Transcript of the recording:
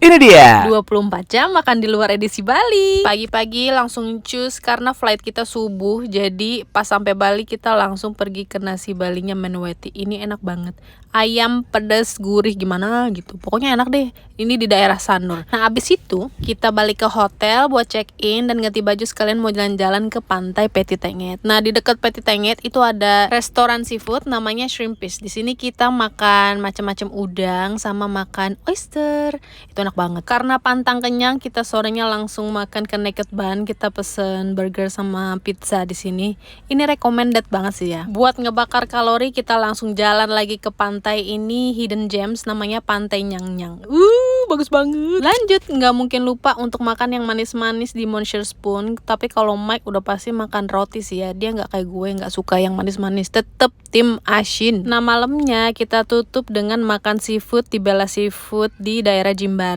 Ini dia 24 jam makan di luar edisi Bali. Pagi-pagi langsung cus karena flight kita subuh. Jadi pas sampai Bali kita langsung pergi ke nasi Balinya Menweti. Ini enak banget. Ayam pedas gurih gimana gitu. Pokoknya enak deh. Ini di daerah Sanur. Nah abis itu kita balik ke hotel buat check in dan ganti baju sekalian mau jalan-jalan ke pantai Peti Tenget. Nah di dekat Peti Tenget itu ada restoran seafood namanya Shrimpis. Di sini kita makan macam-macam udang sama makan oyster. Itu enak banget. Karena pantang kenyang, kita sorenya langsung makan ke Naked Bun. Kita pesen burger sama pizza di sini. Ini recommended banget sih ya. Buat ngebakar kalori, kita langsung jalan lagi ke pantai ini Hidden Gems, namanya Pantai Nyang Nyang. Bagus banget. Lanjut, nggak mungkin lupa untuk makan yang manis-manis di Monsieur Spoon. Tapi kalau Mike udah pasti makan roti sih ya. Dia nggak kayak gue, nggak suka yang manis-manis. Tetep tim asin. Nah malamnya kita tutup dengan makan seafood di Bella Seafood di daerah Jimbaran.